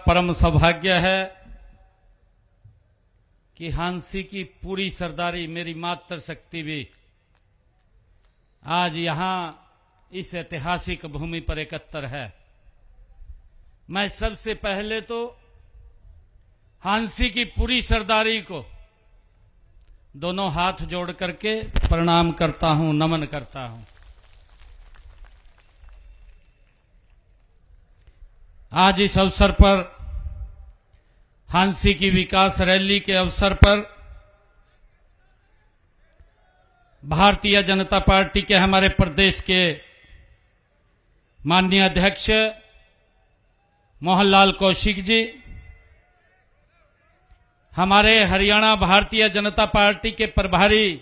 परम सौभाग्य है कि हांसी की पूरी सरदारी मेरी मातृशक्ति भी आज यहां इस ऐतिहासिक भूमि पर एकत्र है। मैं सबसे पहले तो हांसी की पूरी सरदारी को दोनों हाथ जोड़ करके प्रणाम करता हूं, नमन करता हूं। आज इस अवसर पर हांसी की विकास रैली के अवसर पर भारतीय जनता पार्टी के हमारे प्रदेश के माननीय अध्यक्ष मोहनलाल कौशिक जी, हमारे हरियाणा भारतीय जनता पार्टी के प्रभारी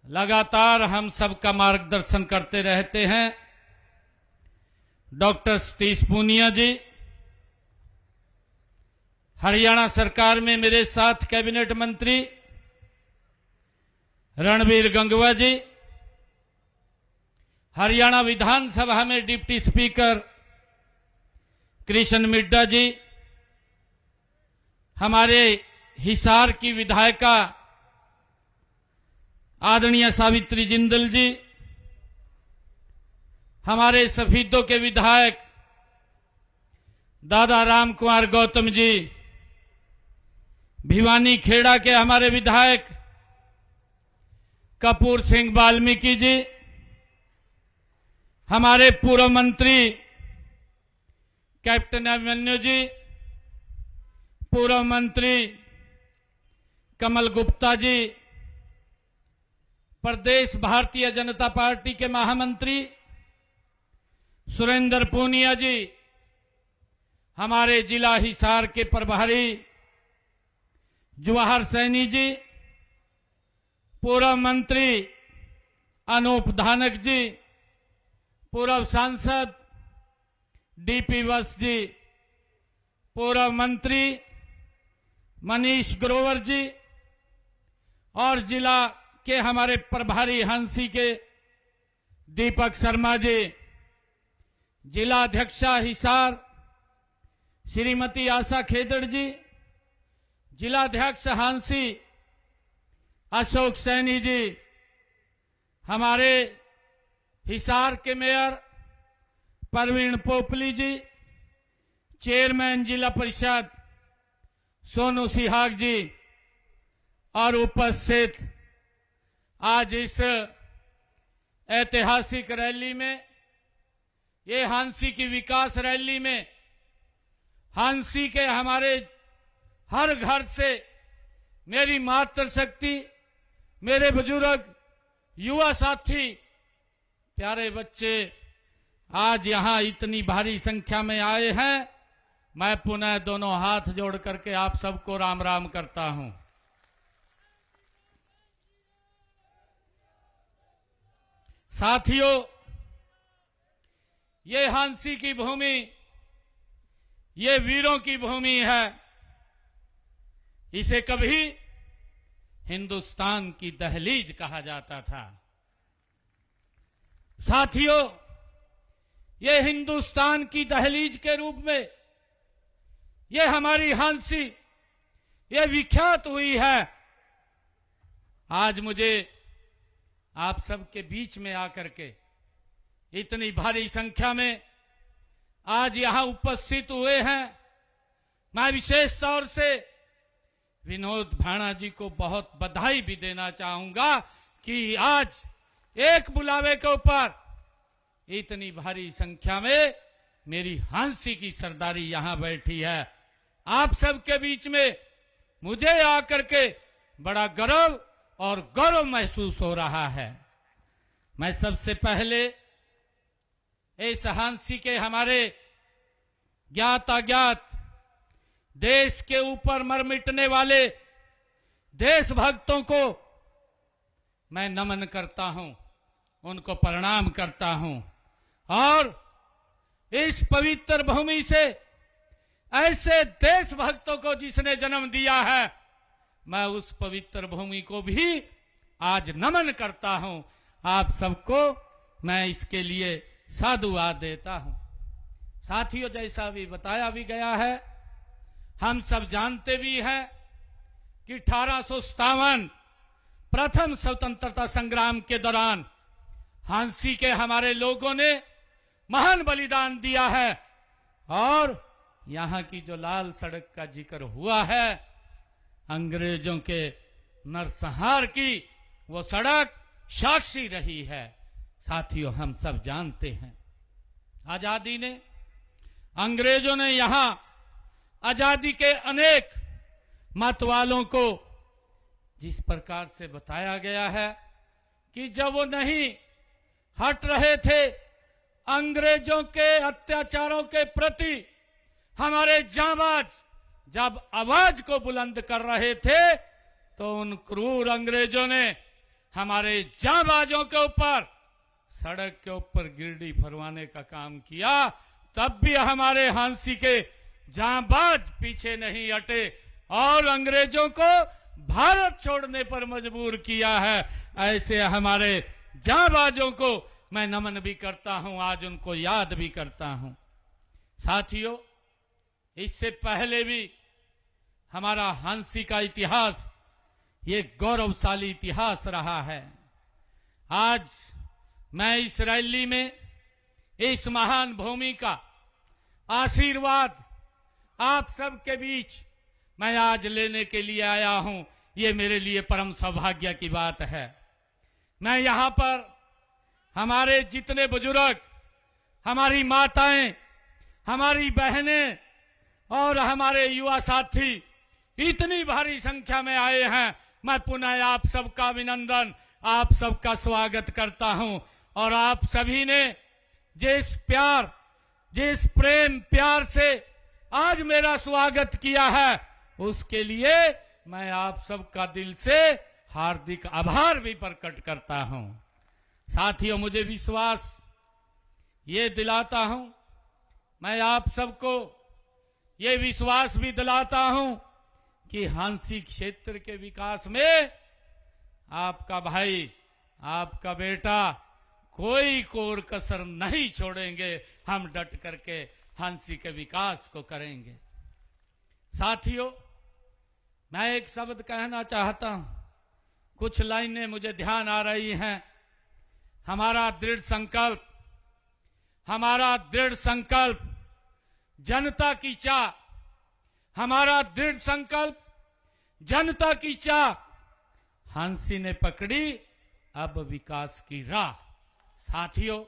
लगातार हम सबका मार्गदर्शन करते रहते हैं, डॉक्टर सतीश पूनिया जी, हरियाणा सरकार में मेरे साथ कैबिनेट मंत्री रणवीर गंगवा जी, हरियाणा विधानसभा में डिप्टी स्पीकर कृष्ण मिड्डा जी, हमारे हिसार की विधायिका आदरणीय सावित्री जिंदल जी, हमारे सफीदों के विधायक दादा राम कुमार गौतम जी, भिवानी खेड़ा के हमारे विधायक कपूर सिंह वाल्मीकि जी, हमारे पूर्व मंत्री कैप्टन अभिमन्यु जी, पूर्व मंत्री कमल गुप्ता जी, प्रदेश भारतीय जनता पार्टी के महामंत्री सुरेंद्र पूनिया जी, हमारे जिला हिसार के प्रभारी जवाहर सैनी जी, पूर्व मंत्री अनूप धानक जी, पूर्व सांसद डीपी वत्स जी, पूर्व मंत्री मनीष ग्रोवर जी और जिला के हमारे प्रभारी हांसी के दीपक शर्मा जी, जिला अध्यक्षा हिसार श्रीमती आशा खेदड़ जी, जिला अध्यक्ष हांसी अशोक सैनी जी, हमारे हिसार के मेयर परवीन पोपली जी, चेयरमैन जिला परिषद सोनू सिहाग जी और उपस्थित आज इस ऐतिहासिक रैली में, ये हांसी की विकास रैली में हांसी के हमारे हर घर से मेरी मातृशक्ति, मेरे बुजुर्ग, युवा साथी, प्यारे बच्चे आज यहां इतनी भारी संख्या में आए हैं। मैं पुनः दोनों हाथ जोड़ करके आप सबको राम राम करता हूं। साथियों, ये हांसी की भूमि, ये वीरों की भूमि है। इसे कभी हिंदुस्तान की दहलीज कहा जाता था। साथियों, ये हिंदुस्तान की दहलीज के रूप में ये हमारी हांसी ये विख्यात हुई है। आज मुझे आप सबके बीच में आकर के इतनी भारी संख्या में आज यहां उपस्थित हुए हैं, मैं विशेष तौर से विनोद भाणा जी को बहुत बधाई भी देना चाहूंगा कि आज एक बुलावे के ऊपर इतनी भारी संख्या में मेरी हांसी की सरदारी यहां बैठी है। आप सबके बीच में मुझे आकर के बड़ा गर्व और गौरव महसूस हो रहा है। मैं सबसे पहले इस हांसी के हमारे ज्ञात अज्ञात देश के ऊपर मर मिटने वाले देशभक्तों को मैं नमन करता हूं, उनको प्रणाम करता हूं और इस पवित्र भूमि से ऐसे देशभक्तों को जिसने जन्म दिया है, मैं उस पवित्र भूमि को भी आज नमन करता हूं। आप सबको मैं इसके लिए साधुवाद देता हूं। साथियों, जैसा भी बताया भी गया है, हम सब जानते भी हैं कि 1857 प्रथम स्वतंत्रता संग्राम के दौरान झांसी के हमारे लोगों ने महान बलिदान दिया है। और यहां की जो लाल सड़क का जिक्र हुआ है, अंग्रेजों के नरसंहार की वो सड़क साक्षी रही है। साथियों, हम सब जानते हैं आजादी ने, अंग्रेजों ने यहां आजादी के अनेक मत वालों को जिस प्रकार से बताया गया है कि जब वो नहीं हट रहे थे अंग्रेजों के अत्याचारों के प्रति, हमारे जांबाज जब आवाज को बुलंद कर रहे थे तो उन क्रूर अंग्रेजों ने हमारे जांबाजों के ऊपर सड़क के ऊपर गिरडी भरवाने का काम किया। तब भी हमारे झांसी के जांबाज पीछे नहीं हटे और अंग्रेजों को भारत छोड़ने पर मजबूर किया है। ऐसे हमारे जांबाजों को मैं नमन भी करता हूं, आज उनको याद भी करता हूं। साथियों, इससे पहले भी हमारा झांसी का इतिहास ये गौरवशाली इतिहास रहा है। आज मैं इस रैली में इस महान भूमि का आशीर्वाद आप सबके बीच मैं आज लेने के लिए आया हूं। ये मेरे लिए परम सौभाग्य की बात है। मैं यहां पर हमारे जितने बुजुर्ग, हमारी माताएं, हमारी बहनें और हमारे युवा साथी इतनी भारी संख्या में आए हैं, मैं पुनः आप सबका अभिनंदन, आप सबका स्वागत करता हूं। और आप सभी ने जिस प्यार, जिस प्रेम प्यार से आज मेरा स्वागत किया है, उसके लिए मैं आप सबका दिल से हार्दिक आभार भी प्रकट करता हूं। साथियों, मुझे विश्वास ये दिलाता हूं, मैं आप सबको ये विश्वास भी दिलाता हूं कि झांसी क्षेत्र के विकास में आपका भाई, आपका बेटा कोई कोर कसर नहीं छोड़ेंगे। हम डट करके झांसी के विकास को करेंगे। साथियों, मैं एक शब्द कहना चाहता हूं, कुछ लाइनें मुझे ध्यान आ रही हैं। हमारा दृढ़ संकल्प, हमारा दृढ़ संकल्प जनता की चाह, हमारा दृढ़ संकल्प जनता की चाह, झांसी ने पकड़ी अब विकास की राह। साथियों,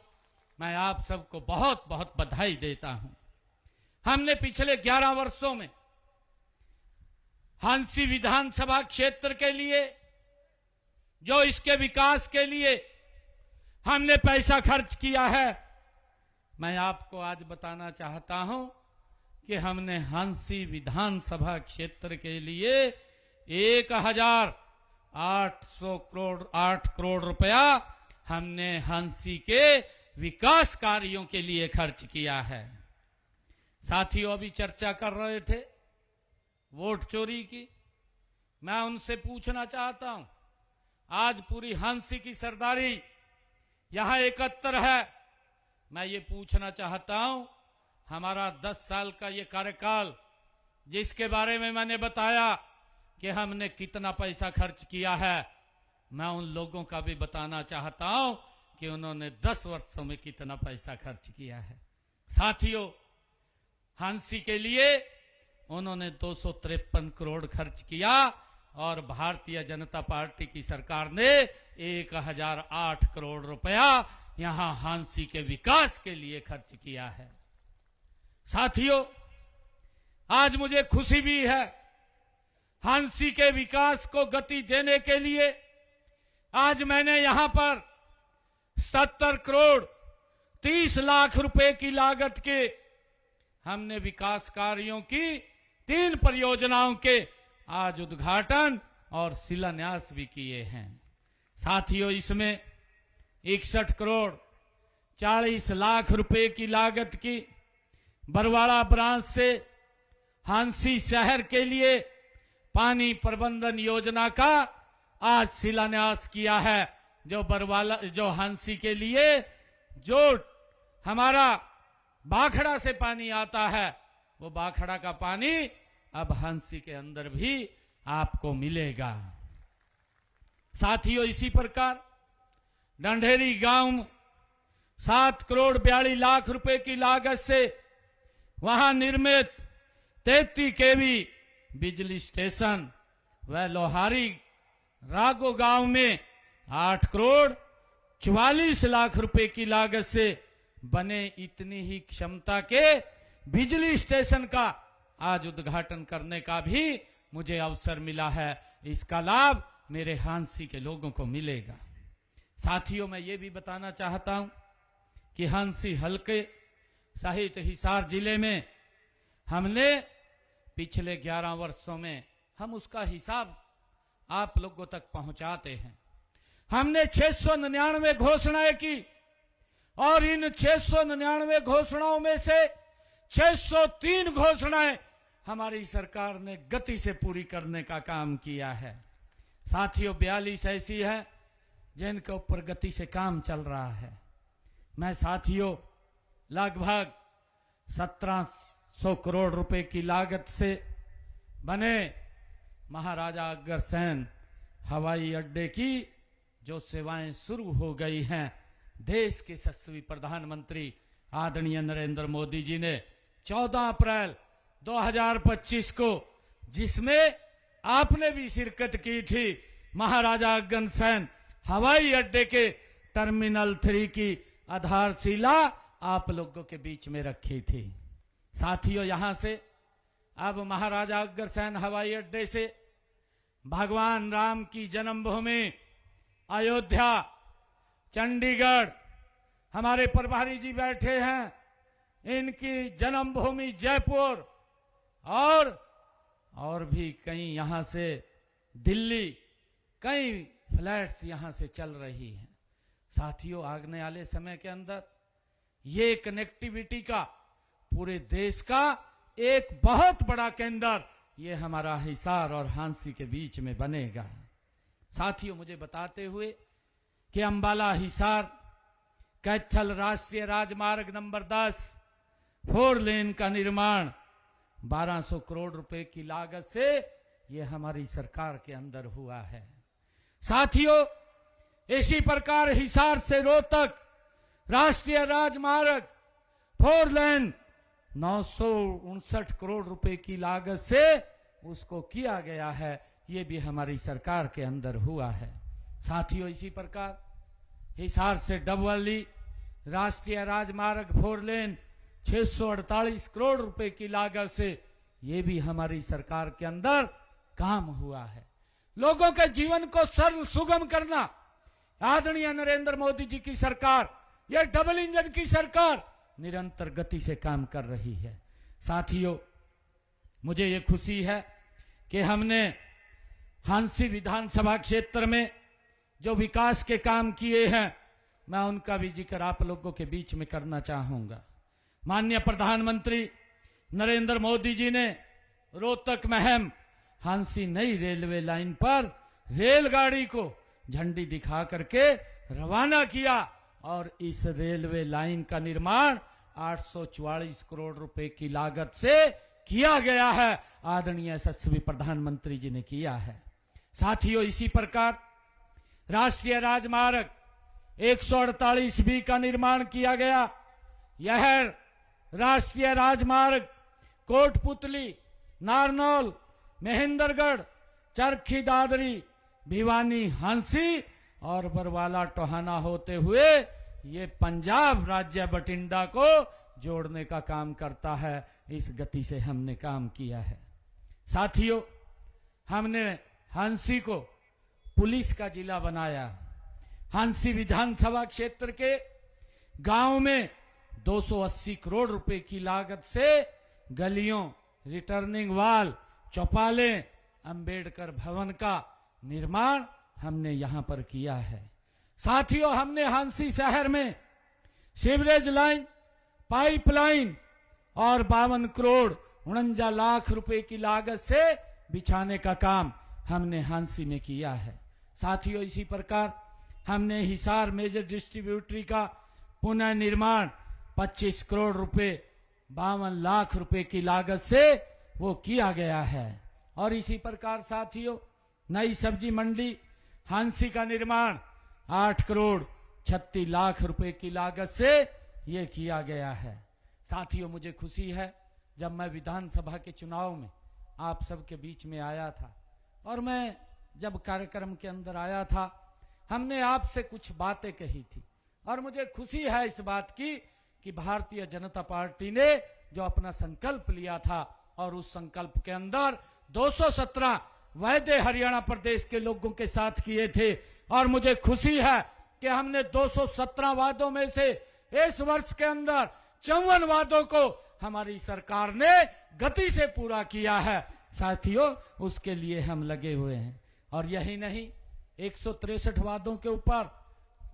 मैं आप सबको बहुत बहुत बधाई देता हूं। हमने पिछले 11 वर्षों में झांसी विधानसभा क्षेत्र के लिए, जो इसके विकास के लिए हमने पैसा खर्च किया है, मैं आपको आज बताना चाहता हूं कि हमने झांसी विधानसभा क्षेत्र के लिए 1,8 करोड़ रुपया हमने झांसी के विकास कार्यों के लिए खर्च किया है। साथियों, अभी चर्चा कर रहे थे वोट चोरी की। मैं उनसे पूछना चाहता हूं, आज पूरी झांसी की सरदारी यहां एकत्र है। मैं ये पूछना चाहता हूं, हमारा 10 साल का ये कार्यकाल, जिसके बारे में मैंने बताया कि हमने कितना पैसा खर्च किया है, मैं उन लोगों का भी बताना चाहता हूं कि उन्होंने 10 वर्षों में कितना पैसा खर्च किया है। साथियों, झांसी के लिए उन्होंने 253 करोड़ खर्च किया और भारतीय जनता पार्टी की सरकार ने 1,008 करोड़ रुपया यहां झांसी के विकास के लिए खर्च किया है। साथियों, आज मुझे खुशी भी है, झांसी के विकास को गति देने के लिए आज मैंने यहां पर 70 करोड़ 30 लाख रुपए की लागत के हमने विकास कार्यों की 3 परियोजनाओं के आज उद्घाटन और शिलान्यास भी किए हैं। साथियों, इसमें 61 करोड़ 40 लाख रुपए की लागत की बरवाड़ा ब्रांच से झांसी शहर के लिए पानी प्रबंधन योजना का आज शिलान्यास किया है, जो झांसी के लिए जो हमारा बाखड़ा से पानी आता है, वो बाखड़ा का पानी अब हांसी के अंदर भी आपको मिलेगा। साथियों, इसी प्रकार ढंढेरी गांव में 7 करोड़ 42 लाख रुपए की लागत से वहां निर्मित 33 केवी बिजली स्टेशन व लोहारी रागो गांव में 8 करोड़ 44 लाख रुपए की लागत से बने इतनी ही क्षमता के बिजली स्टेशन का आज उद्घाटन करने का भी मुझे अवसर मिला है। इसका लाभ मेरे हांसी के लोगों को मिलेगा। साथियों, मैं ये भी बताना चाहता हूं कि हांसी हल्के सहित हिसार जिले में हमने पिछले 11 वर्षों में हम उसका हिसाब आप लोगों तक पहुंचाते हैं। हमने 699 घोषणाएं की और इन 699 घोषणाओं में से 603 घोषणाएं हमारी सरकार ने गति से पूरी करने का काम किया है। साथियों, 42 ऐसी है जिनके ऊपर गति से काम चल रहा है। मैं साथियों लगभग 1700 करोड़ रुपए की लागत से बने महाराजा अग्रसेन हवाई अड्डे की जो सेवाएं शुरू हो गई हैं, देश के यशस्वी प्रधानमंत्री आदरणीय नरेंद्र मोदी जी ने 14 अप्रैल 2025 को, जिसमें आपने भी शिरकत की थी, महाराजा अग्रसेन हवाई अड्डे के टर्मिनल 3 की आधारशिला आप लोगों के बीच में रखी थी। साथियों, यहां से अब महाराजा अग्रसेन हवाई अड्डे से भगवान राम की जन्मभूमि अयोध्या, चंडीगढ़, हमारे प्रभारी जी बैठे हैं, इनकी जन्मभूमि जयपुर और भी कई यहां से दिल्ली, कई फ्लाइट्स यहां से चल रही हैं। साथियों, आने वाले समय के अंदर ये कनेक्टिविटी का पूरे देश का एक बहुत बड़ा केंद्र ये हमारा हिसार और हांसी के बीच में बनेगा। साथियों, मुझे बताते हुए कि अंबाला हिसार कैथल राष्ट्रीय राजमार्ग नंबर 10 4 लेन का निर्माण 1200 करोड़ रुपए की लागत से ये हमारी सरकार के अंदर हुआ है। साथियों, इसी प्रकार हिसार से रोहतक राष्ट्रीय राजमार्ग 4 लेन 959 करोड़ रुपए की लागत से उसको किया गया है, ये भी हमारी सरकार के अंदर हुआ है। साथियों, इसी प्रकार हिसार से डबवाली राष्ट्रीय राजमार्ग 4 लेन 648 करोड़ रुपए की लागत से ये भी हमारी सरकार के अंदर काम हुआ है। लोगों के जीवन को सरल सुगम करना आदरणीय नरेंद्र मोदी जी की सरकार, यह डबल इंजन की सरकार निरंतर गति से काम कर रही है। साथियों, मुझे ये खुशी है कि हमने हांसी विधानसभा क्षेत्र में जो विकास के काम किए हैं, मैं उनका भी जिक्र आप लोगों के बीच में करना चाहूंगा। माननीय प्रधानमंत्री नरेंद्र मोदी जी ने रोहतक महम हांसी नई रेलवे लाइन पर रेलगाड़ी को झंडी दिखा करके रवाना किया और इस रेलवे लाइन का निर्माण 844 करोड़ रुपए की लागत से किया गया है, आदरणीय यशस्वी प्रधानमंत्री जी ने किया है। साथियों, इसी प्रकार राष्ट्रीय राजमार्ग 148 बी का निर्माण किया गया। यह राष्ट्रीय राजमार्ग कोटपुतली, नारनौल, महेंद्रगढ़, चरखी दादरी, भिवानी, हांसी और बरवाला टोहाना होते हुए ये पंजाब राज्य बठिंडा को जोड़ने का काम करता है। इस गति से हमने काम किया है। साथियों, हमने हांसी को पुलिस का जिला बनाया। हांसी विधानसभा क्षेत्र के गांव में 280 करोड़ रुपए की लागत से गलियों, रिटर्निंग वॉल, चौपाले, अंबेडकर भवन का निर्माण हमने यहां पर किया है। साथियों, हमने हांसी शहर में सीवरेज लाइन, पाइपलाइन और 52 करोड़ 49 लाख रुपए की लागत से बिछाने का काम हमने हांसी में किया है। साथियों, इसी प्रकार हमने हिसार मेजर डिस्ट्रीब्यूटरी का पुनः निर्माण 25 करोड़ रुपए 52 लाख रुपए की लागत से वो किया गया है। और इसी प्रकार साथियों, नई सब्जी मंडी हांसी का निर्माण 8 करोड़ 36 लाख रुपए की लागत से ये किया गया है। साथियों, मुझे खुशी है, जब मैं विधानसभा के चुनाव में आप सबके बीच में आया था और मैं जब कार्यक्रम के अंदर आया था, हमने आपसे कुछ बातें कही थी और मुझे खुशी है इस बात की कि भारतीय जनता पार्टी ने जो अपना संकल्प लिया था और उस संकल्प के अंदर 217 वायदे हरियाणा प्रदेश के लोगों के साथ किए थे और मुझे खुशी है कि हमने 217 वादों में से इस वर्ष के अंदर 54 वादों को हमारी सरकार ने गति से पूरा किया है। साथियों, उसके लिए हम लगे हुए हैं और यही नहीं, 163 वादों के ऊपर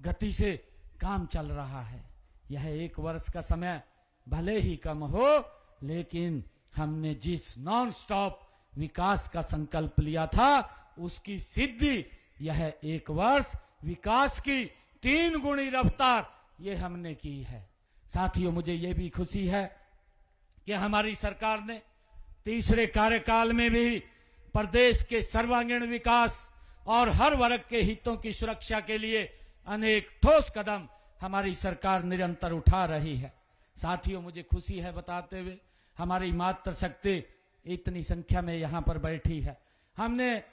गति से काम चल रहा है। यह 1 वर्ष का समय भले ही कम हो, लेकिन हमने जिस नॉन स्टॉप विकास का संकल्प लिया था उसकी सिद्धि यह 1 वर्ष विकास की 3 गुनी रफ्तार ये हमने की है। साथियों, मुझे ये भी खुशी है कि हमारी सरकार ने तीसरे कार्यकाल में भी प्रदेश के सर्वांगीण विकास और हर वर्ग के हितों की सुरक्षा के लिए अनेक ठोस कदम हमारी सरकार निरंतर उठा रही है। साथियों, मुझे खुशी है बताते हुए, हमारी मातृशक्ति इतनी संख्या में यहाँ पर बैठी है। हमने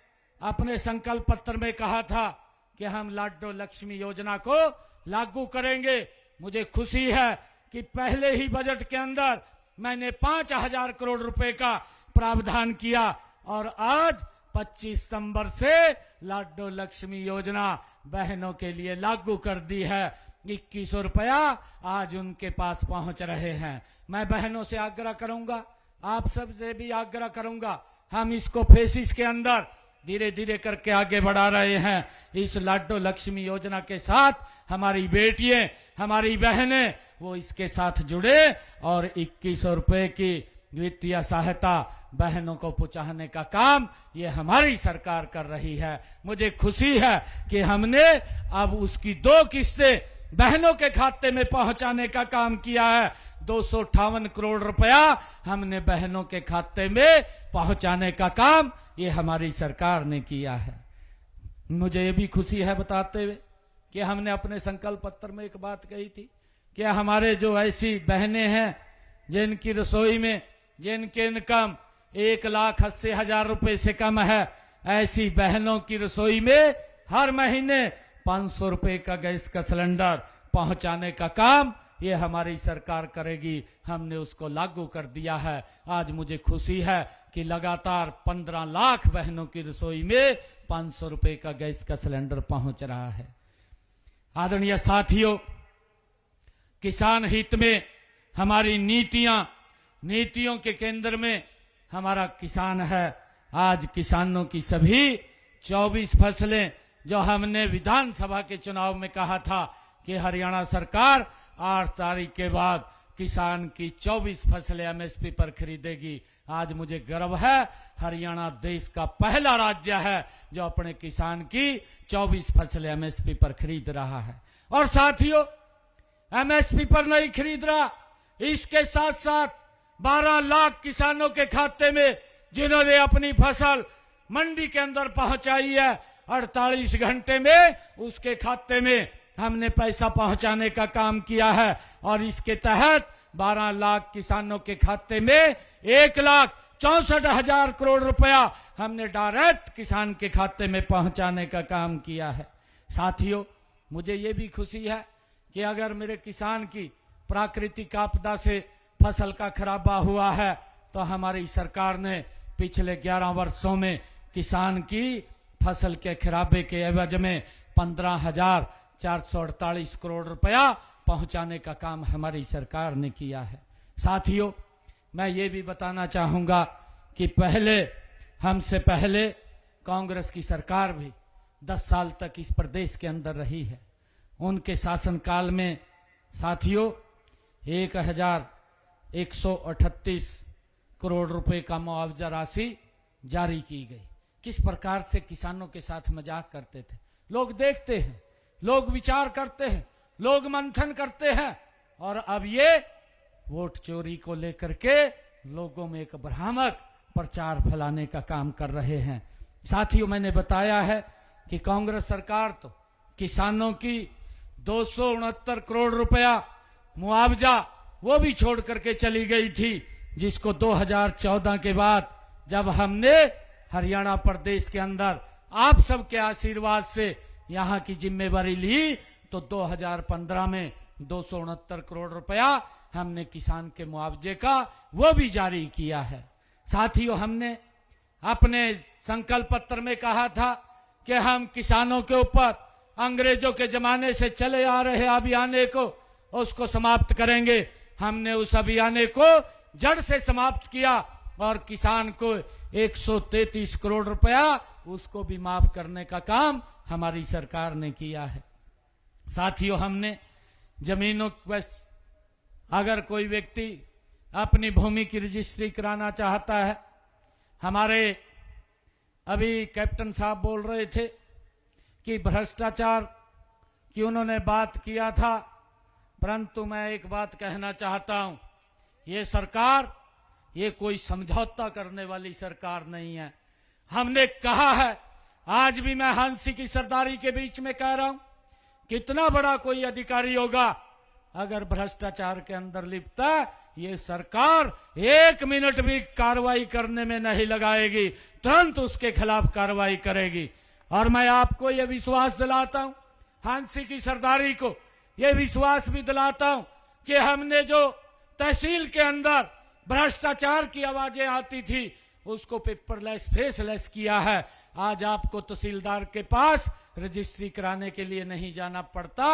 अपने संकल्प पत्र में कहा था कि हम लाडो लक्ष्मी योजना को लागू करेंगे। मुझे खुशी है कि पहले ही बजट के अंदर मैंने 5000 करोड़ रुपए का प्रावधान किया और आज 25 सितंबर से लाडो लक्ष्मी योजना बहनों के लिए लागू कर दी है। 2100 रुपया आज उनके पास पहुंच रहे हैं। मैं बहनों से आग्रह करूंगा, आप सब से भी आग्रह करूंगा, हम इसको फेसिस के अंदर धीरे धीरे करके आगे बढ़ा रहे हैं। इस लाडो लक्ष्मी योजना के साथ हमारी बेटियां, हमारी बहनें वो इसके साथ जुड़े और 2100 रुपए की वित्तीय सहायता बहनों को पहुंचाने का काम ये हमारी सरकार कर रही है। मुझे खुशी है कि हमने अब उसकी 2 किस्तें बहनों के खाते में पहुंचाने का काम किया है। 258 करोड़ रुपया हमने बहनों के खाते में पहुंचाने का काम ये हमारी सरकार ने किया है। मुझे ये भी खुशी है बताते हुए कि हमने अपने संकल्प पत्र में एक बात कही थी कि हमारे जो ऐसी बहनें हैं जिनकी रसोई में जिनके इनकम 1,80,000 रुपए से कम है, ऐसी बहनों की रसोई में हर महीने 500 रुपए का गैस का सिलेंडर पहुंचाने का काम ये हमारी सरकार करेगी। हमने उसको लागू कर दिया है। आज मुझे खुशी है कि लगातार 15 लाख बहनों की रसोई में 500 रुपए का गैस का सिलेंडर पहुंच रहा है। आदरणीय साथियों, किसान हित में हमारी नीतियों के केंद्र में हमारा किसान है। आज किसानों की सभी 24 फसलें जो हमने विधानसभा के चुनाव में कहा था कि हरियाणा सरकार 8 तारीख के बाद किसान की 24 फसलें एमएसपी पर खरीदेगी। आज मुझे गर्व है, हरियाणा देश का पहला राज्य है जो अपने किसान की 24 फसलें एमएसपी पर खरीद रहा है। और साथियों, एमएसपी पर नहीं खरीद रहा, इसके साथ साथ 12 लाख किसानों के खाते में जिन्होंने अपनी फसल मंडी के अंदर पहुंचाई है, 48 घंटे में उसके खाते में हमने पैसा पहुंचाने का काम किया है। और इसके तहत 12 लाख किसानों के खाते में 1,64,000 करोड़ रुपया हमने डायरेक्ट किसान के खाते में पहुंचाने का काम किया है। साथियों, मुझे ये भी खुशी है कि अगर मेरे किसान की प्राकृतिक आपदा से फसल का खराबा हुआ है तो हमारी सरकार ने पिछले 11 वर्षों में किसान की फसल के खराबे के एवज में 15,448 करोड़ रुपया पहुंचाने का काम हमारी सरकार ने किया है। साथियों, मैं ये भी बताना चाहूंगा कि हमसे पहले कांग्रेस की सरकार भी 10 साल तक इस प्रदेश के अंदर रही है। उनके शासनकाल में साथियों 1,138 करोड़ रुपए का मुआवजा राशि जारी की गई। किस प्रकार से किसानों के साथ मजाक करते थे। लोग देखते हैं, लोग विचार करते हैं, लोग मंथन करते हैं और अब ये वोट चोरी को लेकर के लोगों में एक भ्रामक प्रचार फैलाने का काम कर रहे हैं। साथियों, मैंने बताया है कि कांग्रेस सरकार तो किसानों की 269 करोड़ रुपया मुआवजा वो भी छोड़ करके चली गई थी, जिसको 2014 के बाद जब हमने हरियाणा प्रदेश के अंदर आप सबके आशीर्वाद से यहाँ की जिम्मेवारी ली तो 2015 में 269 करोड़ रुपया हमने किसान के मुआवजे का वो भी जारी किया है। साथियों, हमने अपने संकल्प पत्र में कहा था कि हम किसानों के ऊपर अंग्रेजों के जमाने से चले आ रहे अभियान को उसको समाप्त करेंगे। हमने उस अभियान को जड़ से समाप्त किया और किसान को 133 करोड़ रुपया उसको भी माफ करने का काम हमारी सरकार ने किया है। साथियों, हमने जमीनों बस अगर कोई व्यक्ति अपनी भूमि की रजिस्ट्री कराना चाहता है, हमारे अभी कैप्टन साहब बोल रहे थे कि भ्रष्टाचार की उन्होंने बात किया था, परंतु मैं एक बात कहना चाहता हूं, ये सरकार ये कोई समझौता करने वाली सरकार नहीं है। हमने कहा है, आज भी मैं हांसी की सरदारी के बीच में कह रहा हूं, कितना बड़ा कोई अधिकारी होगा अगर भ्रष्टाचार के अंदर लिप्त है, ये सरकार 1 मिनट भी कार्रवाई करने में नहीं लगाएगी, तुरंत उसके खिलाफ कार्रवाई करेगी। और मैं आपको ये विश्वास दिलाता हूं, हांसी की सरदारी को ये विश्वास भी दिलाता हूं कि हमने जो तहसील के अंदर भ्रष्टाचार की आवाजें आती थी उसको पेपरलेस फेसलेस किया है। आज आपको तहसीलदार के पास रजिस्ट्री कराने के लिए नहीं जाना पड़ता।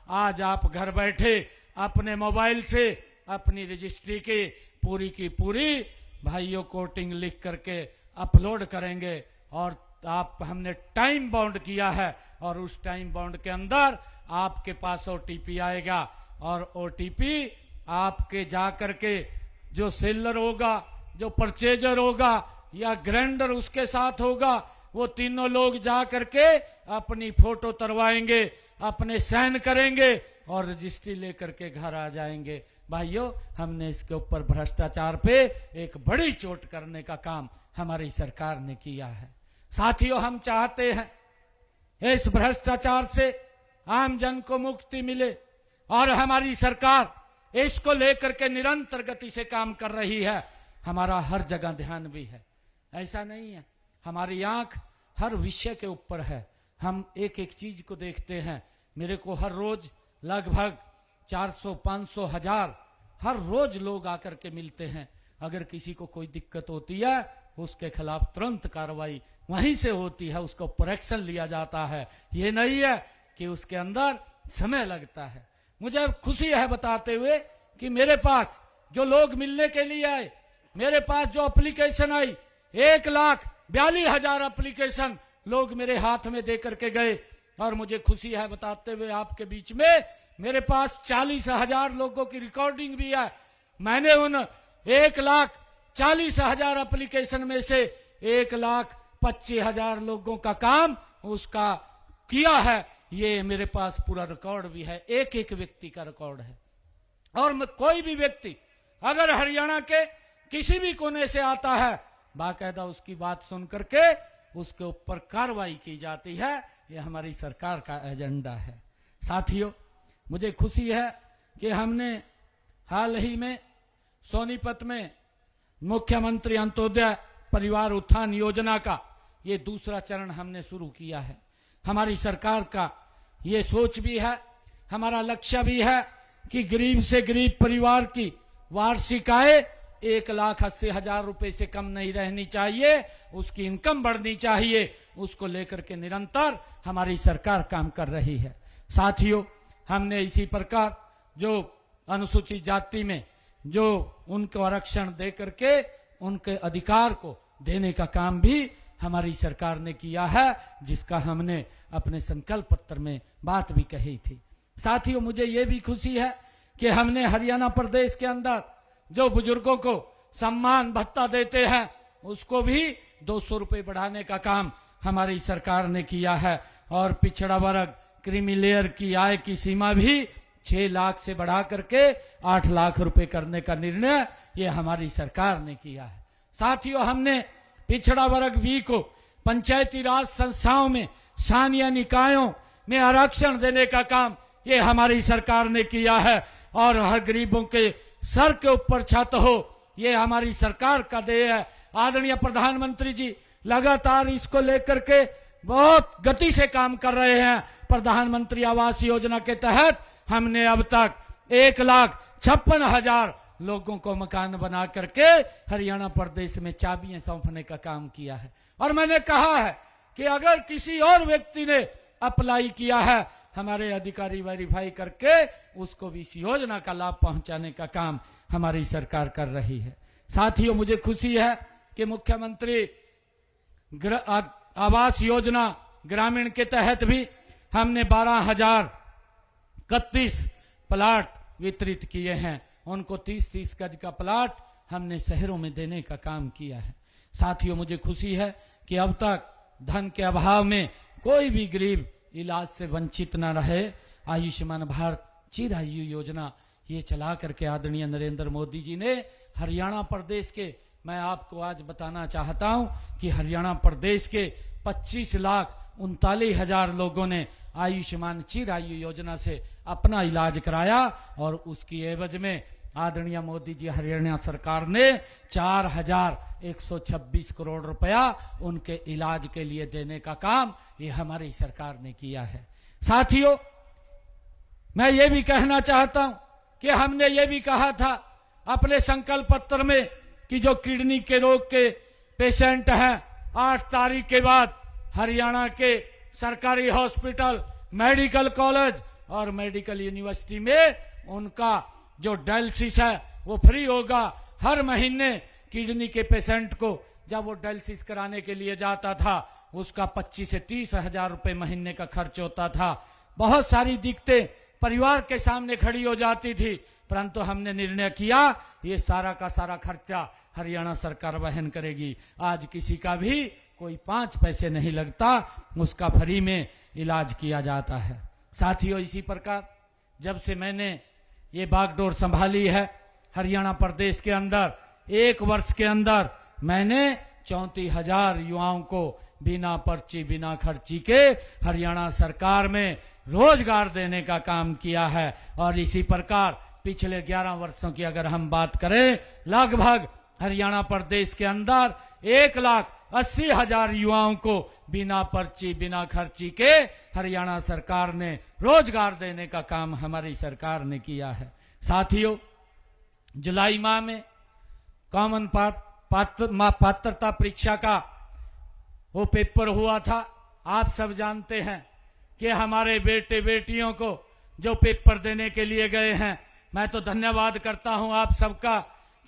आज आप घर बैठे अपने मोबाइल से अपनी रजिस्ट्री की पूरी भाइयों कोटिंग लिख करके अपलोड करेंगे और आप हमने टाइम बाउंड किया है और उस टाइम बाउंड के अंदर आपके पास ओटीपी आएगा और ओटीपी आपके जा करके जो सेलर होगा, जो परचेजर होगा या ग्राइंडर उसके साथ होगा, वो तीनों लोग जा करके अपनी फोटो तरवाएंगे, अपने साइन करेंगे और रजिस्ट्री लेकर के घर आ जाएंगे। भाइयों, हमने इसके ऊपर भ्रष्टाचार पे एक बड़ी चोट करने का काम हमारी सरकार ने किया है। साथियों, हम चाहते हैं इस भ्रष्टाचार से आम जन को मुक्ति मिले और हमारी सरकार इसको लेकर के निरंतर गति से काम कर रही है। हमारा हर जगह ध्यान भी है, ऐसा नहीं है, हमारी आंख हर विषय के ऊपर है। हम एक एक चीज को देखते हैं। मेरे को हर रोज लगभग 400, 500, 1000 हर रोज लोग आकर के मिलते हैं। अगर किसी को कोई दिक्कत होती है उसके खिलाफ तुरंत कार्रवाई वहीं से होती है, उसको ऊपर एक्शन लिया जाता है। ये नहीं है कि उसके अंदर समय लगता है। मुझे खुशी है बताते हुए कि मेरे पास जो लोग मिलने के लिए आए, मेरे पास जो एप्लीकेशन आई, 1,42,000 एप्लीकेशन लोग मेरे हाथ में दे करके गए। और मुझे खुशी है बताते हुए आपके बीच में मेरे पास 40,000 लोगों की रिकॉर्डिंग भी है। मैंने उन 1,40,000 एप्लीकेशन में से 1,25,000 लोगों का काम उसका किया है। ये मेरे पास पूरा रिकॉर्ड भी है, एक एक व्यक्ति का रिकॉर्ड है। और कोई भी व्यक्ति अगर हरियाणा के किसी भी कोने से आता है, बाकायदा उसकी बात सुन करके उसके ऊपर कार्रवाई की जाती है। ये हमारी सरकार का एजेंडा है। साथियों, मुझे खुशी है कि हमने हाल ही में सोनीपत में मुख्यमंत्री अंत्योदय परिवार उत्थान योजना का ये दूसरा चरण हमने शुरू किया है। हमारी सरकार का ये सोच भी है, हमारा लक्ष्य भी है कि गरीब से गरीब परिवार की वार्षिक आय 1,80,000 रुपए से कम नहीं रहनी चाहिए, उसकी इनकम बढ़नी चाहिए। उसको लेकर के निरंतर हमारी सरकार काम कर रही है। साथियों, हमने इसी प्रकार जो अनुसूचित जाति में जो उनको आरक्षण दे करके उनके अधिकार को देने का काम भी हमारी सरकार ने किया है, जिसका हमने अपने संकल्प पत्र में बात भी कही थी। साथियों, मुझे ये भी खुशी है कि हमने हरियाणा प्रदेश के अंदर जो बुजुर्गों को सम्मान भत्ता देते हैं उसको भी 200 रुपए बढ़ाने का काम हमारी सरकार ने किया है। और पिछड़ा वर्ग क्रीमी लेयर की आय की सीमा भी 6 लाख से बढ़ा करके 8 लाख रुपए करने का निर्णय ये हमारी सरकार ने किया है। साथियों, हमने पिछड़ा वर्ग बी को पंचायती राज संस्थाओं में, स्थानीय निकायों में आरक्षण देने का काम ये हमारी सरकार ने किया है। और हर गरीबों के सर के ऊपर छत हो, ये हमारी सरकार का देय है। आदरणीय प्रधानमंत्री जी लगातार इसको लेकर के बहुत गति से काम कर रहे हैं। प्रधानमंत्री आवास योजना के तहत हमने अब तक 1,56,000 लोगों को मकान बना करके हरियाणा प्रदेश में चाबियां सौंपने का काम किया है। और मैंने कहा है कि अगर किसी और व्यक्ति ने अप्लाई किया है, हमारे अधिकारी वेरीफाई करके उसको भी इस योजना का लाभ पहुंचाने का काम हमारी सरकार कर रही है। साथियों, मुझे खुशी है कि मुख्यमंत्री आवास योजना ग्रामीण के तहत भी हमने 12,031 प्लाट वितरित किए हैं। उनको 30-30 गज का प्लाट हमने शहरों में देने का काम किया है। साथियों, मुझे खुशी है कि अब तक धन के अभाव में कोई भी गरीब इलाज से वंचित न रहे। आयुष्मान भारत चिरायु योजना ये चला करके आदरणीय नरेंद्र मोदी जी ने हरियाणा प्रदेश के, मैं आपको आज बताना चाहता हूं कि हरियाणा प्रदेश के 25,39,000 लोगों ने आयुष्मान चिरायु योजना से अपना इलाज कराया। और उसकी एवज में आदरणीय मोदी जी हरियाणा सरकार ने 4,126 करोड़ रुपया उनके इलाज के लिए देने का काम ये हमारी सरकार ने किया है। साथियों, मैं ये भी कहना चाहता हूं कि हमने ये भी कहा था अपने संकल्प पत्र में कि जो किडनी के रोग के पेशेंट हैं, 8 तारीख के बाद हरियाणा के सरकारी हॉस्पिटल, मेडिकल कॉलेज और मेडिकल यूनिवर्सिटी में उनका जो डायलिसिस है वो फ्री होगा। हर महीने किडनी के पेशेंट को जब वो डायलिसिस कराने के लिए जाता था उसका 25 से 30 हजार रुपए महीने का खर्च होता था। बहुत सारी दिक्कतें परिवार के सामने खड़ी हो जाती थी, परंतु हमने निर्णय किया ये सारा का सारा खर्चा हरियाणा सरकार वहन करेगी। आज किसी का भी कोई 5 पैसे नहीं लगता, उसका फ्री में इलाज किया जाता है। साथियों, इसी प्रकार जब से मैंने ये बागडोर संभाली है हरियाणा प्रदेश के अंदर, 1 वर्ष के अंदर मैंने 34,000 युवाओं को बिना पर्ची बिना खर्ची के हरियाणा सरकार में रोजगार देने का काम किया है। और इसी प्रकार पिछले 11 वर्षों की अगर हम बात करें, लगभग हरियाणा प्रदेश के अंदर 1,80,000 युवाओं को बिना पर्ची बिना खर्ची के हरियाणा सरकार ने रोजगार देने का काम हमारी सरकार ने किया है। साथियों, जुलाई माह में कॉमन पात्रता परीक्षा का वो पेपर हुआ था। आप सब जानते हैं कि हमारे बेटे बेटियों को जो पेपर देने के लिए गए हैं, मैं तो धन्यवाद करता हूं आप सबका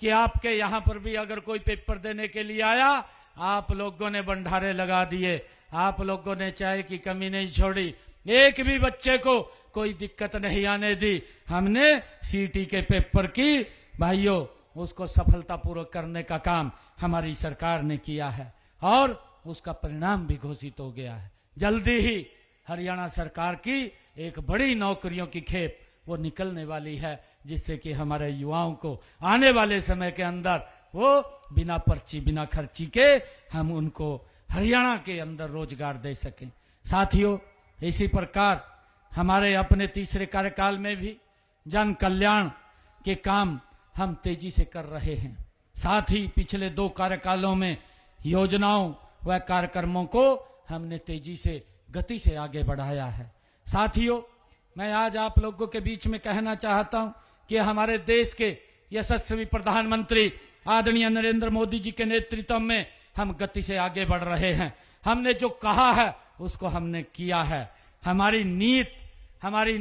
कि आपके यहां पर भी अगर कोई पेपर देने के लिए आया, आप लोगों ने भंडारे लगा दिए, आप लोगों ने चाय की कमी नहीं छोड़ी, एक भी बच्चे को कोई दिक्कत नहीं आने दी। हमने सीटी के पेपर की भाइयों उसको सफलतापूर्वक करने का काम हमारी सरकार ने किया है और उसका परिणाम भी घोषित हो गया है। जल्दी ही हरियाणा सरकार की एक बड़ी नौकरियों की खेप वो निकलने वाली है, जिससे कि हमारे युवाओं को आने वाले समय के अंदर वो बिना पर्ची बिना खर्ची के हम उनको हरियाणा के अंदर रोजगार दे सकें। साथियों, इसी प्रकार हमारे अपने तीसरे कार्यकाल में भी जन कल्याण के काम हम तेजी से कर रहे हैं। साथ ही पिछले 2 कार्यकालों में योजनाओं व कार्यक्रमों को हमने तेजी से गति से आगे बढ़ाया है। साथियों, मैं आज आप लोगों के बीच में कहना चाहता हूं कि हमारे देश के यशस्वी प्रधानमंत्री आदरणीय नरेंद्र मोदी जी के नेतृत्व में हम गति से आगे बढ़ रहे हैं। हमने जो कहा है उसको हमने किया है। हमारी नीति, हमारी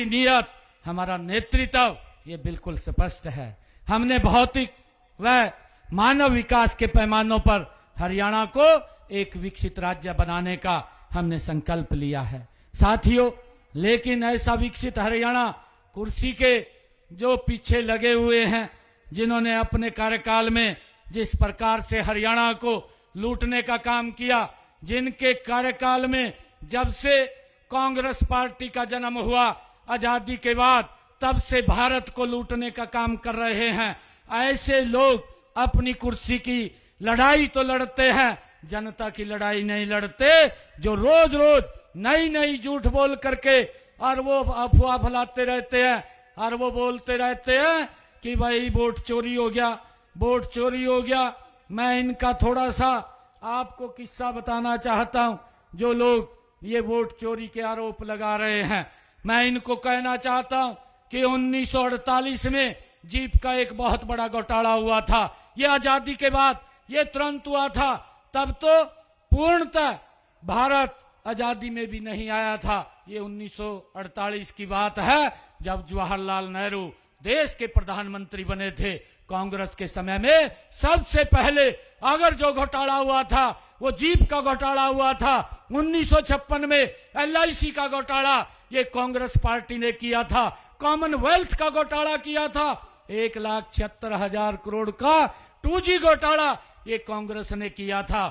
नीयत, हमारा नेतृत्व ये बिल्कुल स्पष्ट है। हमने भौतिक व मानव विकास के पैमानों पर हरियाणा को एक विकसित राज्य बनाने का हमने संकल्प लिया है। साथियों, लेकिन ऐसा विकसित हरियाणा कुर्सी के जो पीछे लगे हुए हैं, जिन्होंने अपने कार्यकाल में जिस प्रकार से हरियाणा को लूटने का काम किया, जिनके कार्यकाल में जब से कांग्रेस पार्टी का जन्म हुआ आजादी के बाद तब से भारत को लूटने का काम कर रहे हैं। ऐसे लोग अपनी कुर्सी की लड़ाई तो लड़ते हैं, जनता की लड़ाई नहीं लड़ते, जो रोज रोज नई नई झूठ बोल करके और वो अफवाह फैलाते रहते हैं और वो बोलते रहते हैं कि भाई वोट चोरी हो गया, वोट चोरी हो गया। मैं इनका थोड़ा सा आपको किस्सा बताना चाहता हूं। जो लोग ये वोट चोरी के आरोप लगा रहे हैं, मैं इनको कहना चाहता हूं कि 1948 में जीप का एक बहुत बड़ा घोटाला हुआ था। ये आजादी के बाद ये तुरंत हुआ था, तब तो पूर्णतः भारत आजादी में भी नहीं आया था। ये 1948 की बात है, जब जवाहरलाल नेहरू देश के प्रधानमंत्री बने थे। कांग्रेस के समय में सबसे पहले अगर जो घोटाला हुआ था वो जीप का घोटाला हुआ था। 1956 में LIC का घोटाला ये कांग्रेस पार्टी ने किया था। कॉमनवेल्थ का घोटाला किया था। 1,76,000 करोड़ का 2G घोटाला ये कांग्रेस ने किया था।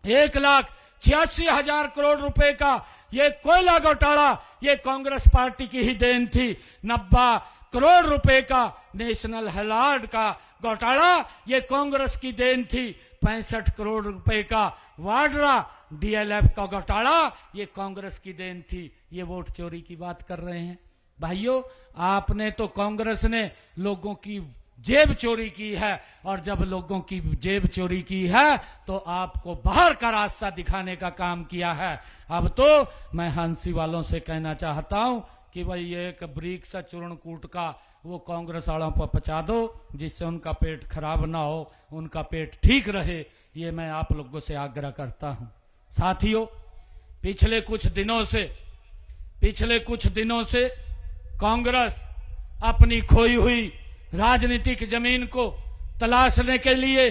1,86,000 करोड़ रुपए का ये कोयला घोटाला ये कांग्रेस पार्टी की ही देन थी। 90 करोड़ रुपए का नेशनल हेराल्ड का घोटाला ये कांग्रेस की देन थी। 65 करोड़ रुपए का वाड्रा DLF का घोटाला ये कांग्रेस की देन थी। ये वोट चोरी की बात कर रहे हैं। भाइयों, आपने तो कांग्रेस ने लोगों की जेब चोरी की है, और जब लोगों की जेब चोरी की है तो आपको बाहर का रास्ता दिखाने का काम किया है। अब तो मैं हंसी वालों से कहना चाहता हूं कि भाई ये एक ब्रिक सा चूर्णकूट का वो कांग्रेस वालों पर पचा दो, जिससे उनका पेट खराब ना हो, उनका पेट ठीक रहे। ये मैं आप लोगों से आग्रह करता हूं। साथियों, पिछले कुछ दिनों से कांग्रेस अपनी खोई हुई राजनीतिक जमीन को तलाशने के लिए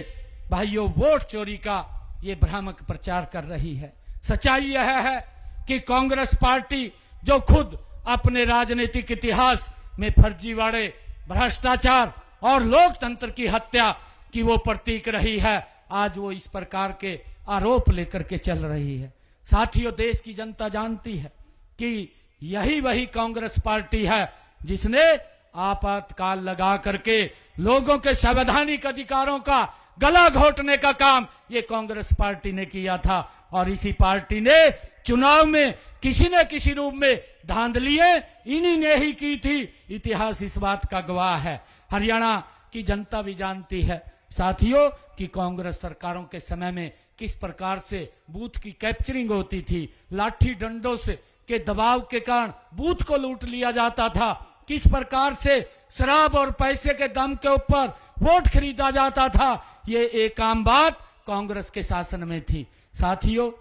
भाइयों वोट चोरी का ये भ्रामक प्रचार कर रही है। सच्चाई यह है कि कांग्रेस पार्टी जो खुद अपने राजनीतिक इतिहास में फर्जीवाड़े, भ्रष्टाचार और लोकतंत्र की हत्या की वो प्रतीक रही है, आज वो इस प्रकार के आरोप लेकर के चल रही है। साथियों, देश की जनता जानती है कि यही वही कांग्रेस पार्टी है जिसने आपातकाल लगा करके लोगों के संवैधानिक अधिकारों का गला घोटने का काम ये कांग्रेस पार्टी ने किया था। और इसी पार्टी ने चुनाव में किसी न किसी रूप में धांधलियां इन्हीं ने ही की थी। इतिहास इस बात का गवाह है। हरियाणा की जनता भी जानती है साथियों कि कांग्रेस सरकारों के समय में किस प्रकार से बूथ की कैप्चरिंग होती थी। लाठी डंडों से के दबाव के कारण बूथ को लूट लिया जाता था। किस प्रकार से शराब और पैसे के दम के ऊपर वोट खरीदा जाता था। ये एक आम बात कांग्रेस के शासन में थी। साथियों,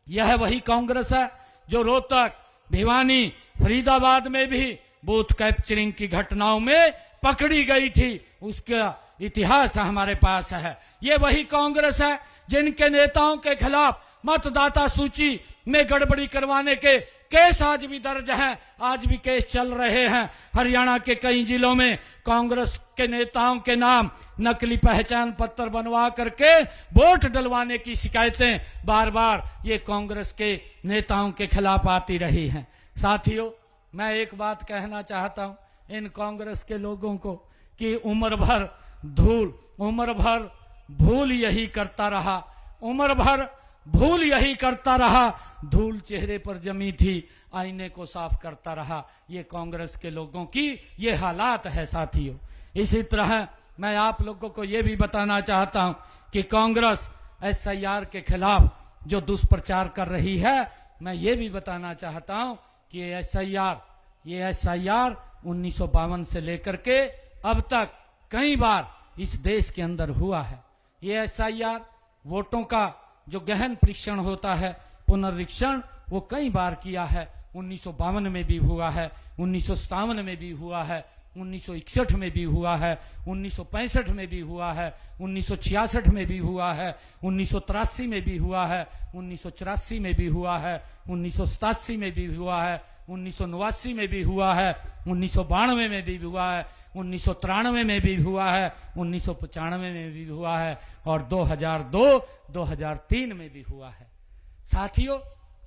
यह वही कांग्रेस है जो रोहतक, भिवानी, फरीदाबाद में भी बूथ कैप्चरिंग की घटनाओं में पकड़ी गई थी। उसका इतिहास हमारे पास है। ये वही कांग्रेस है जिनके नेताओं के खिलाफ मतदाता सूची में गड़बड़ी करवाने के केस आज भी दर्ज हैं, आज भी केस चल रहे हैं। हरियाणा के कई जिलों में कांग्रेस के नेताओं के नाम नकली पहचान पत्र बनवा करके वोट डलवाने की शिकायतें बार बार ये कांग्रेस के नेताओं के खिलाफ आती रही हैं। साथियों, मैं एक बात कहना चाहता हूं इन कांग्रेस के लोगों को कि उम्र भर भूल यही करता रहा, उम्र भर भूल यही करता रहा, धूल चेहरे पर जमी थी, आईने को साफ करता रहा। ये कांग्रेस के लोगों की ये हालात है साथियों। इसी तरह मैं आप लोगों को ये भी बताना चाहता हूं कि कांग्रेस SIR के खिलाफ जो दुष्प्रचार कर रही है, मैं ये भी बताना चाहता हूं कि ये SIR 1952 से लेकर के अब तक कई बार इस देश के अंदर हुआ है। ये SIR वोटों का जो गहन परीक्षण होता है, पुनरीक्षण, वो कई बार किया है। 1952 में भी हुआ है, 1957 में भी हुआ है, 1961 में भी हुआ है, 1965 में भी हुआ है, 1966 में भी हुआ है, 1983 में भी हुआ है, 1984 में भी हुआ है, 1987 में भी हुआ है, 1989 में भी हुआ है, 1992 में भी हुआ है, 1993 में भी हुआ है, 1995 में भी हुआ है और 2002-2003 में भी हुआ है। साथियों,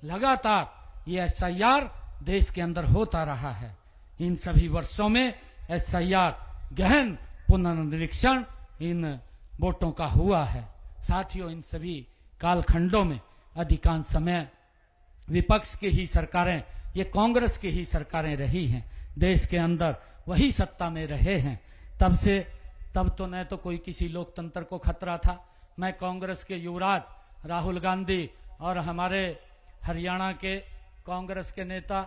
लगातार ये SIR देश के अंदर होता रहा है। इन सभी वर्षों में SIR गहन पुनर्निरीक्षण इन वोटों का हुआ है। साथियों, इन सभी कालखंडों में अधिकांश समय विपक्ष की ही सरकारें, ये कांग्रेस की ही सरकारें रही हैं, देश के अंदर वही सत्ता में रहे हैं। तब तो न तो कोई किसी लोकतंत्र को खतरा था। मैं कांग्रेस के युवराज राहुल गांधी और हमारे हरियाणा के कांग्रेस के नेता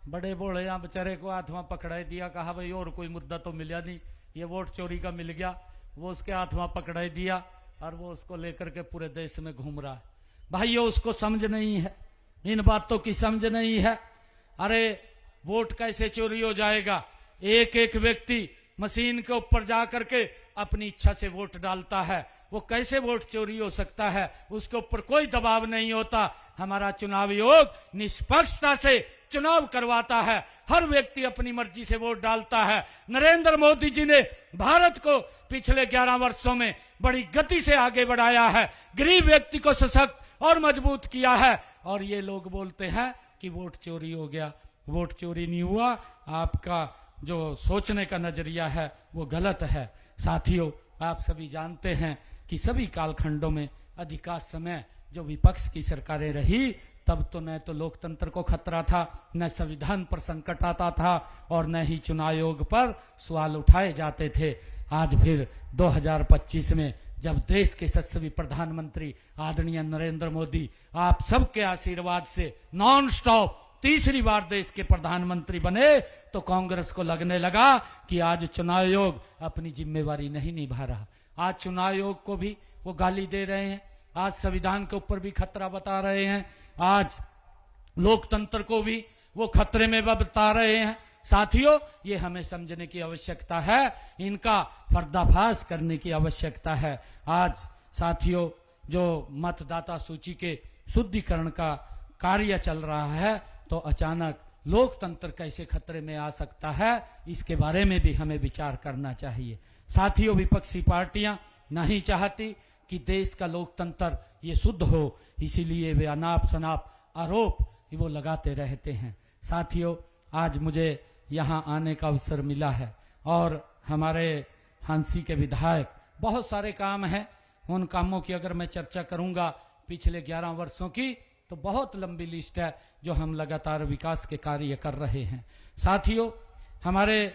बड़े बोले यहाँ बेचारे को हाथ में पकड़ाई दिया, कहा भाई और कोई मुद्दा तो मिला नहीं, ये वोट चोरी का मिल गया, वो उसके हाथ में पकड़ाई दिया और वो उसको लेकर के पूरे देश में घूम रहा है। भाइयों, उसको समझ नहीं है, इन बातों की समझ नहीं है। अरे वोट कैसे चोरी हो जाएगा? एक एक व्यक्ति मशीन के ऊपर जा करके अपनी इच्छा से वोट डालता है, वो कैसे वोट चोरी हो सकता है? उसके ऊपर कोई दबाव नहीं होता। हमारा चुनाव आयोग निष्पक्षता से चुनाव करवाता है, हर व्यक्ति अपनी मर्जी से वोट डालता है। नरेंद्र मोदी जी ने भारत को पिछले 11 वर्षों में बड़ी गति से आगे बढ़ाया है, गरीब व्यक्ति को सशक्त और मजबूत किया है। और ये लोग बोलते हैं कि वोट चोरी हो गया। वोट चोरी नहीं हुआ, आपका जो सोचने का नजरिया है वो गलत है। साथियों, आप सभी जानते हैं कि सभी कालखंडों में अधिकांश समय जो विपक्ष की सरकारें रही, तब तो न तो लोकतंत्र को खतरा था, न संविधान पर संकट आता था और न ही चुनाव आयोग पर सवाल उठाए जाते थे। आज फिर 2025 में जब देश के यशस्वी प्रधानमंत्री आदरणीय नरेंद्र मोदी आप सबके आशीर्वाद से नॉन स्टॉप तीसरी बार देश के प्रधानमंत्री बने, तो कांग्रेस को लगने लगा कि आज चुनाव आयोग अपनी जिम्मेवारी नहीं निभा रहा। आज चुनाव आयोग को भी वो गाली दे रहे हैं, आज संविधान के ऊपर भी खतरा बता रहे हैं, आज लोकतंत्र को भी वो खतरे में बता रहे हैं। साथियों, ये हमें समझने की आवश्यकता है, इनका पर्दाफाश करने की आवश्यकता है। आज साथियों, जो मतदाता सूची के शुद्धिकरण का कार्य चल रहा है, तो अचानक लोकतंत्र कैसे खतरे में आ सकता है, इसके बारे में भी हमें विचार करना चाहिए। साथियों, विपक्षी पार्टियां नहीं चाहती कि देश का लोकतंत्र ये शुद्ध हो, इसीलिए वे अनाप शनाप आरोप वो लगाते रहते हैं। साथियों, आज मुझे यहाँ आने का अवसर मिला है और हमारे हांसी के विधायक, बहुत सारे काम हैं, उन कामों की अगर मैं चर्चा करूंगा पिछले 11 वर्षों की, तो बहुत लंबी लिस्ट है जो हम लगातार विकास के कार्य कर रहे हैं। साथियों, हमारे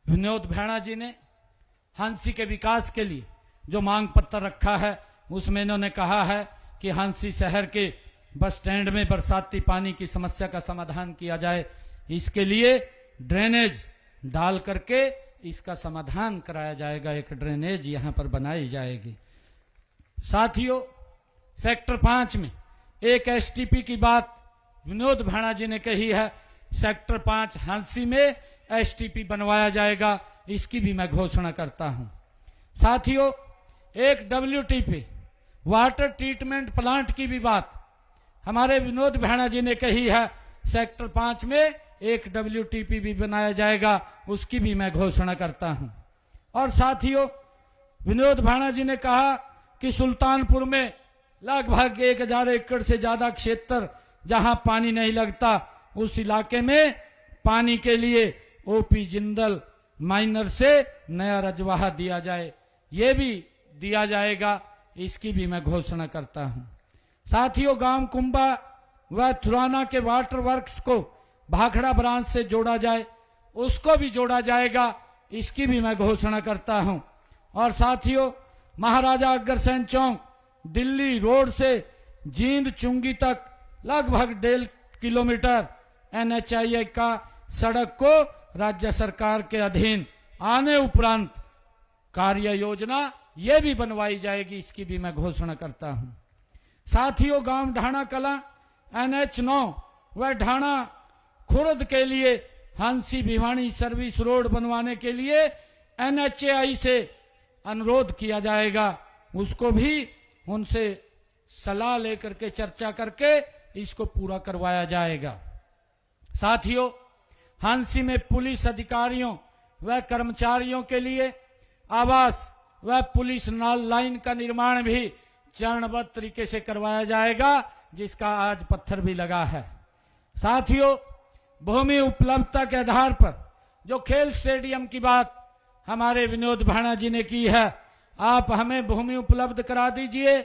विनोद भेड़ा जी ने हांसी के विकास के लिए जो मांग पत्र रखा है, उसमें इन्होंने कहा है कि हांसी शहर के बस स्टैंड में बरसाती पानी की समस्या का समाधान किया जाए। इसके लिए ड्रेनेज डाल करके इसका समाधान कराया जाएगा, एक ड्रेनेज यहां पर बनाई जाएगी। साथियों, सेक्टर 5 में एक STP की बात विनोद भेड़ा जी ने कही है। सेक्टर 5 हांसी में STP बनवाया जाएगा, इसकी भी मैं घोषणा करता हूं। साथियों, एक WTP वाटर ट्रीटमेंट प्लांट की भी बात हमारे विनोद भेड़ा जी ने कही है। सेक्टर 5 में एक WTP भी बनाया जाएगा, उसकी भी मैं घोषणा करता हूं। और साथियों, विनोद भेड़ा जी ने कहा कि सुल्तानपुर में लगभग 1000 एकड़ से ज्यादा क्षेत्र जहां पानी नहीं लगता, उस इलाके में पानी के लिए OP जिंदल माइनर से नया रजवाहा दिया जाए, ये भी दिया जाएगा, इसकी भी मैं घोषणा करता हूं। साथियों, गांव कुंभा व थुराना के वाटर वर्क्स को भाखड़ा ब्रांच से जोड़ा जाए, उसको भी जोड़ा जाएगा, इसकी भी मैं घोषणा करता हूं। और साथियों, महाराजा अग्रसेन चौक दिल्ली रोड से जींद चुंगी तक लगभग 1.5 किलोमीटर NHAI का सड़क को राज्य सरकार के अधीन आने उपरांत कार्य योजना ये भी बनवाई जाएगी, इसकी भी मैं घोषणा करता हूं। साथियों, गांव ढाणा कला NH9 व ढाणा खुर्द के लिए हांसी भिवानी सर्विस रोड बनवाने के लिए NHAI से अनुरोध किया जाएगा, उसको भी उनसे सलाह लेकर के चर्चा करके इसको पूरा करवाया जाएगा। साथियों, हांसी में पुलिस अधिकारियों व कर्मचारियों के लिए आवास व पुलिस लाइन का निर्माण भी चरणबद्ध तरीके से करवाया जाएगा, जिसका आज पत्थर भी लगा है। साथियों, भूमि उपलब्धता के आधार पर जो खेल स्टेडियम की बात हमारे विनोद भाणा जी ने की है, आप हमें भूमि उपलब्ध करा दीजिए।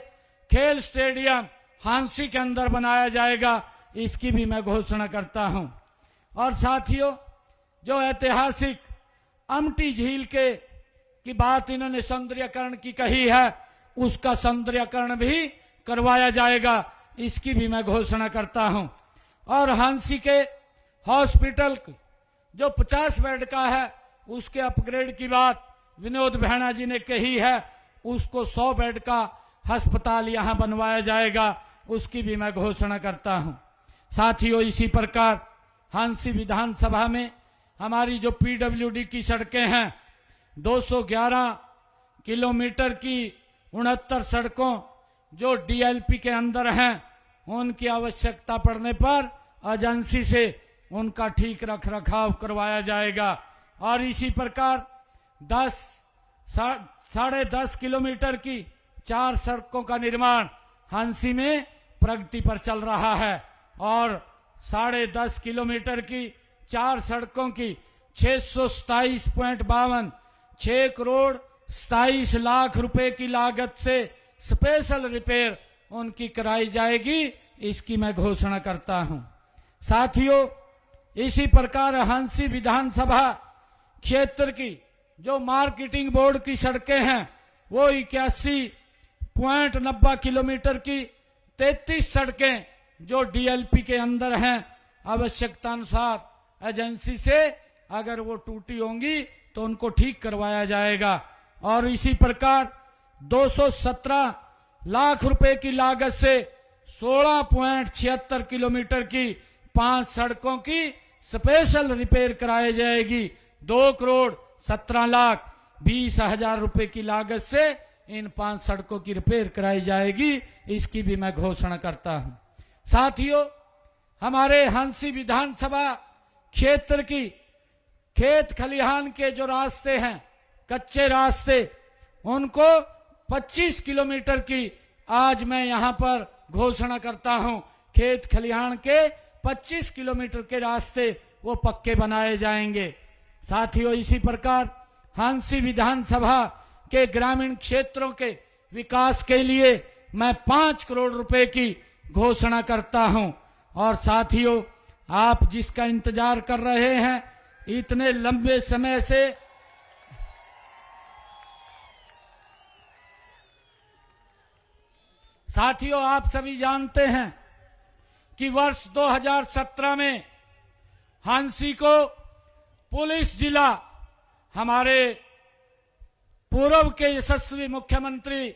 खेल स्टेडियम हांसी के अंदर बनाया जाएगा, इसकी भी मैं घोषणा करता हूं। और साथियों, जो ऐतिहासिक अमटी झील की बात इन्होंने सौंदर्यकरण की कही है, उसका सौंदर्यकरण भी करवाया जाएगा, इसकी भी मैं घोषणा करता हूं। और हांसी के हॉस्पिटल जो 50 बेड का है, उसके अपग्रेड की बात विनोद भाणा जी ने कही है, उसको 100 बेड का अस्पताल यहां बनवाया जाएगा, उसकी भी मैं घोषणा करता हूं। साथियों, इसी प्रकार हांसी विधानसभा में हमारी जो पीडब्ल्यूडी की सड़कें हैं, 211 किलोमीटर की 69 सड़कों जो डीएलपी के अंदर हैं, उनकी आवश्यकता पड़ने पर एजेंसी से उनका ठीक रख रखाव करवाया जाएगा। और इसी प्रकार 10-10.5 किलोमीटर की 4 सड़कों का निर्माण हांसी में प्रगति पर चल रहा है और 10.5 किलोमीटर की 4 सड़कों की 627.52 6 करोड़ 27 लाख रुपए की लागत से स्पेशल रिपेयर उनकी कराई जाएगी, इसकी मैं घोषणा करता हूं। साथियों, इसी प्रकार हांसी विधानसभा क्षेत्र की जो मार्केटिंग बोर्ड की सड़कें हैं, वो 81.90 किलोमीटर की 33 सड़कें जो डीएलपी के अंदर हैं, आवश्यकता अनुसार एजेंसी से अगर वो टूटी होंगी तो उनको ठीक करवाया जाएगा। और इसी प्रकार 217 लाख रुपए की लागत से 16.76 किलोमीटर की 5 सड़कों की स्पेशल रिपेयर कराई जाएगी। 2 करोड़ 17 लाख 20 हजार रुपए की लागत से इन 5 सड़कों की रिपेयर कराई जाएगी, इसकी भी मैं घोषणा करता हूं। साथियों, हमारे हांसी विधानसभा क्षेत्र की खेत खलिहान के जो रास्ते हैं, कच्चे रास्ते, उनको 25 किलोमीटर की आज मैं यहां पर घोषणा करता हूं। खेत खलिहान के 25 किलोमीटर के रास्ते वो पक्के बनाए जाएंगे। साथियों, इसी प्रकार हांसी विधानसभा के ग्रामीण क्षेत्रों के विकास के लिए मैं 5 करोड़ रुपए की घोषणा करता हूं। और साथियों, आप जिसका इंतजार कर रहे हैं इतने लंबे समय से, साथियों आप सभी जानते हैं कि वर्ष 2017 में हांसी को पुलिस जिला हमारे पूर्व के यशस्वी मुख्यमंत्री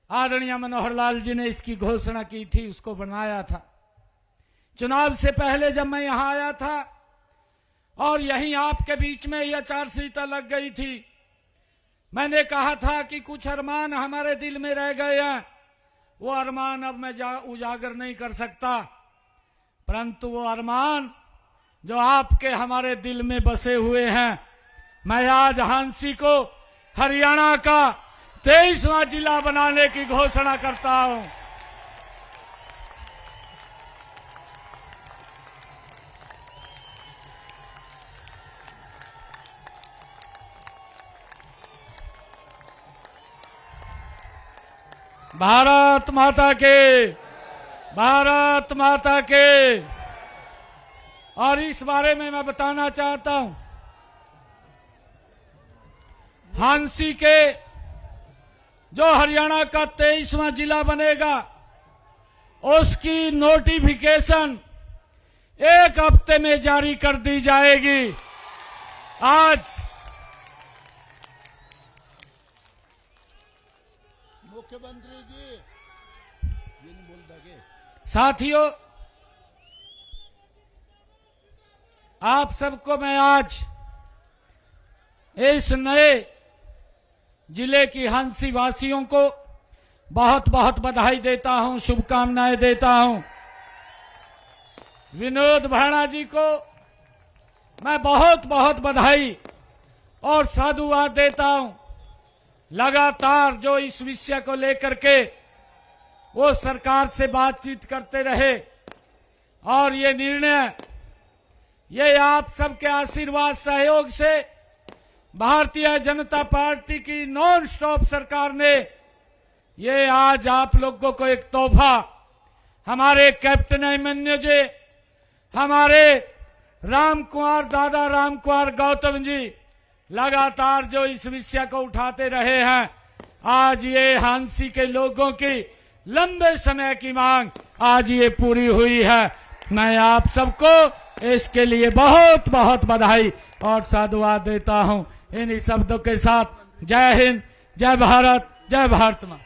आदरणीय मनोहर लाल जी ने इसकी घोषणा की थी, उसको बनाया था। चुनाव से पहले जब मैं यहां आया था और यहीं आपके बीच में यह आचारसंहिता लग गई थी, मैंने कहा था कि कुछ अरमान हमारे दिल में रह गए हैं, वो अरमान अब मैं उजागर नहीं कर सकता, परंतु वो अरमान जो आपके हमारे दिल में बसे हुए हैं, मैं आज हांसी को हरियाणा का 23वां जिला बनाने की घोषणा करता हूं। भारत माता के, भारत माता के। और इस बारे में मैं बताना चाहता हूं, हांसी के जो हरियाणा का 23वां जिला बनेगा, उसकी नोटिफिकेशन 1 हफ्ते में जारी कर दी जाएगी। आज मुख्यमंत्री जी ये नहीं बोल सके। साथियों, आप सबको मैं आज इस नए जिले की हांसी वासियों को बहुत बहुत बधाई देता हूं, शुभकामनाएं देता हूं। विनोद भाणा जी को मैं बहुत बहुत बधाई और साधुवाद देता हूं। लगातार जो इस विषय को लेकर के वो सरकार से बातचीत करते रहे और ये निर्णय, ये आप सबके आशीर्वाद सहयोग से भारतीय जनता पार्टी की नॉन स्टॉप सरकार ने ये आज आप लोगों को एक तोहफा, हमारे कैप्टन अभिमन्यु जी, हमारे दादा राम कुमार गौतम जी लगातार जो इस विषय को उठाते रहे हैं, आज ये हांसी के लोगों की लंबे समय की मांग आज ये पूरी हुई है। मैं आप सबको इसके लिए बहुत बहुत बधाई और साधुवाद देता हूं। इन्हीं शब्दों के साथ जय हिंद, जय भारत, जय भारत मां।